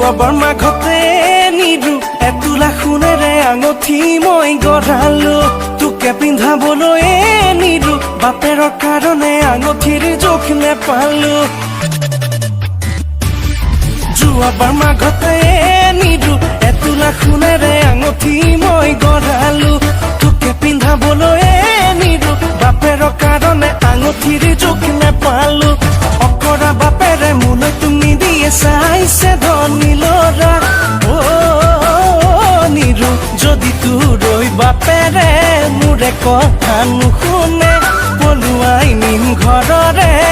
যোৱাবাৰ মাঘতে নিদু এতোলা সোণেৰে আঙঠি মই গঢ়ালো তোকে পিন্ধাবলৈ নিদু বাপেৰৰ কাৰণে আঙঠিৰ জোখ নেপালো যোৱাবাৰ মাঘতে নিদু এতোলা সোণেৰে আঙঠি মই গঢ়ালো তোকে পিন্ধাবলৈ নিদু বাপেৰৰ কাৰণে আঙঠিৰ জোখ নেপালো অকৰা বাপেৰে মোলৈ তুমি দিয়ে চাইছে ধনী ল'ৰা নিৰু যদি তোৰ বাপেৰে মোৰে কথা নুশুনে